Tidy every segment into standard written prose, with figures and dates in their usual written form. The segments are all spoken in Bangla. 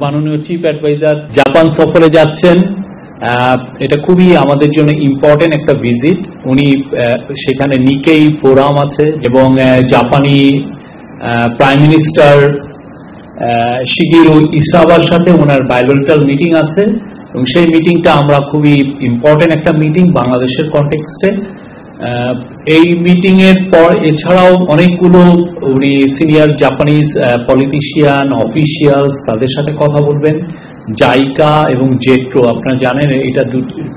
মাননীয় চিফ অ্যাডভাইজার জাপান সফরে যাচ্ছেন। এটা খুবই আমাদের জন্য ইম্পর্টেন্ট একটা ভিজিট। উনি সেখানে নিকেই ফোরাম আছে এবং জাপানি প্রাইম মিনিস্টার শিগেরু ইসাবার সাথে ওনার বায়োলেটারাল মিটিং আছে এবং সেই মিটিংটা আমরা খুবই ইম্পর্টেন্ট একটা মিটিং বাংলাদেশের কনটেক্সটে। এই মিটিং এর পর এছাড়াও অনেকগুলো উনি সিনিয়র জাপানিজ পলিটিশিয়ান অফিসিয়ালস তাদের সাথে কথা বলবেন। জাইকা এবং জেট্রো আপনারা জানেন এটা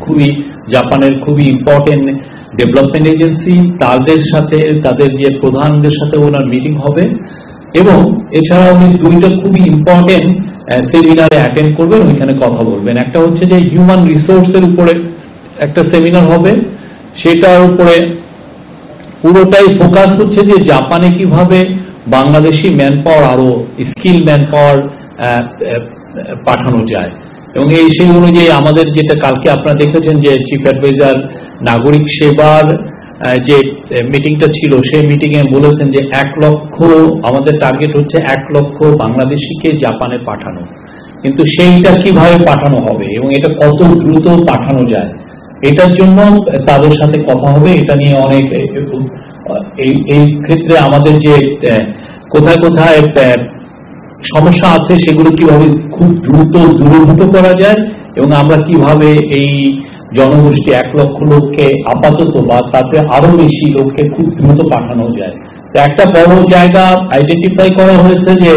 খুবই জাপানের খুবই ইম্পর্টেন্ট ডেভেলপমেন্ট এজেন্সি, তাদের সাথে তাদের যে প্রধানদের সাথে ওনার মিটিং হবে এবং এছাড়া উনি দুইটা খুবই ইম্পর্টেন্ট সেমিনারে অ্যাটেন্ড করবেন, ওইখানে কথা বলবেন। একটা হচ্ছে যে হিউম্যান রিসোর্সের উপরে একটা সেমিনার হবে, সেটার উপরে পুরোটাই ফোকাস হচ্ছে যে জাপানে কিভাবে বাংলাদেশি ম্যান পাওয়ার আরো স্কিল ম্যান পাওয়ার পাঠানো যায় এবং সেই অনুযায়ী আমাদের যেটা কালকে আপনারা দেখেছেন যে চিফ অ্যাডভাইজার নাগরিক সেবার যে মিটিংটা ছিল সেই মিটিং এ বলেছেন যে 1 লক্ষ আমাদের টার্গেট হচ্ছে 1 লক্ষ বাংলাদেশিকে জাপানে পাঠানো, কিন্তু সেইটা কিভাবে পাঠানো হবে এবং এটা কত দ্রুত পাঠানো যায় এটার জন্য তাদের সাথে কথা হবে। এটা নিয়ে অনেক এই ক্ষেত্রে আমাদের যে কোথায় কোথায় সমস্যা আছে সেগুলো কিভাবে খুব দ্রুত দূরীভূত করা যায় এবং আমরা কিভাবে এই জনগোষ্ঠী 1 লক্ষ লোককে আপাতত বা তাতে আরো বেশি লোককে খুব দ্রুত পাঠানো যায়। তো একটা বড় জায়গা আইডেন্টিফাই করা হয়েছে যে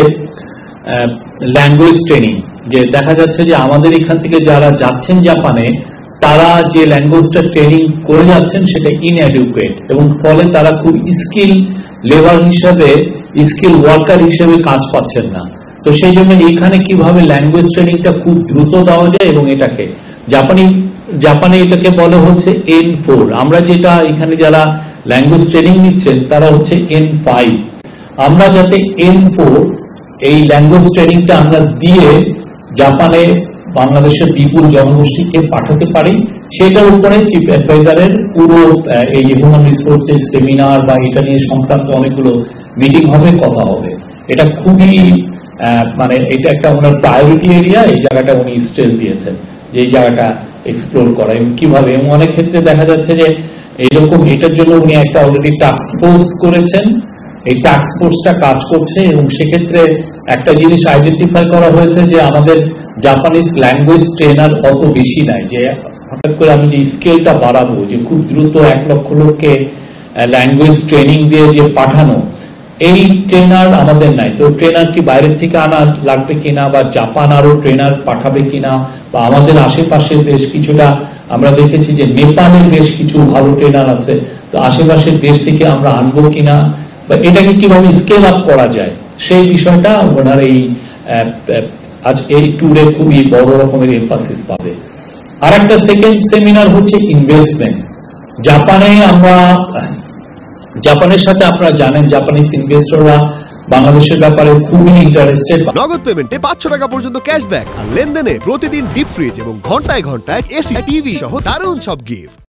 ল্যাঙ্গুয়েজ ট্রেনিং, যে দেখা যাচ্ছে যে আমাদের এখান থেকে যারা যাচ্ছেন জাপানে তারা যে ল্যাঙ্গুয়েজটা ট্রেনিং করে যাচ্ছেন সেটা ইনঅ্যাডিকুয়েট এবং ফলে তারা খুব স্কিল লেবার হিসেবে স্কিল ওয়ার্কার হিসেবে কাজ পাচ্ছেন না। তো সেই জন্য এখানে কিভাবে ল্যাঙ্গুয়েজ ট্রেনিংটা খুব দ্রুত দেওয়া যায় এবং এটাকে জাপানে এটাকে বলা হচ্ছে N4। আমরা যেটা এখানে যারা ল্যাঙ্গুয়েজ ট্রেনিং নিচ্ছেন তারা হচ্ছে N5। আমরা যাতে N4 এই ল্যাঙ্গুয়েজ ট্রেনিংটা আমরা দিয়ে জাপানে বাংলাদেশের বিপুল জনগোষ্ঠীকে পাঠাতে পারি, সেটার উপরে চিফ অ্যাডভাইজারের পুরো এই হিউম্যান রিসোর্সেস সেমিনার বা এটা নিয়ে সংক্রান্ত অনেকগুলো মিটিং হবে, কথা হবে। এটা খুবই এটা একটা ওনার প্রায়োরিটি এরিয়া, এই জায়গাটা উনি স্ট্রেস দিয়েছেন যে এই জায়গাটা এক্সপ্লোর করা এবং কিভাবে, এবং অনেক ক্ষেত্রে দেখা যাচ্ছে যে এইরকম এটার জন্য উনি একটা অলরেডি টাস্ক ফোর্স করেছেন, এই টাস্ক ফোর্সটা কাজ করছে এবং সেক্ষেত্রে একটা জিনিস আইডেন্টিফাই করা হয়েছে যে আমাদের জাপানিজ ল্যাঙ্গুয়েজ ট্রেনার অত বেশি নাই, যে হঠাৎ করে আমি যে স্কেলটা বাড়াবো যে খুব দ্রুত 1 লক্ষ লোককে ল্যাঙ্গুয়েজ ট্রেনিং দিয়ে যে পাঠানো, এই ট্রেনার আমাদের নাই। তো ট্রেনার কি বাইরের থেকে আনা লাগবে কিনা বা জাপান আরো ট্রেনার পাঠাবে কিনা, বা আমাদের আশেপাশে বেশ কিছুটা আমরা দেখেছি যে নেপালের বেশ কিছু ভালো ট্রেনার আছে, তো আশেপাশের দেশ থেকে আমরা আনবো কিনা বা এটাকে কিভাবে স্কেল আপ করা যায় সেই বিষয়টা ওনার আজ এই ট্যুরে খুবই বড় রকমের এমফাসিস পাবে। আর একটা সেকেন্ড সেমিনার হচ্ছে ইনভেস্টমেন্ট। জাপানের সাথে আপনারা জানেন জাপানিজ ইনভেস্টররা বাংলাদেশের ব্যাপারে খুবই ইন্টারেস্টেড। নগদ পেমেন্টে 500 টাকা পর্যন্ত ক্যাশব্যাক আর লেনদেনে প্রতিদিন ডিপ ফ্রিজ এবং ঘন্টায় ঘন্টায় এসি টিভি সহ দারুণ সব গিফট।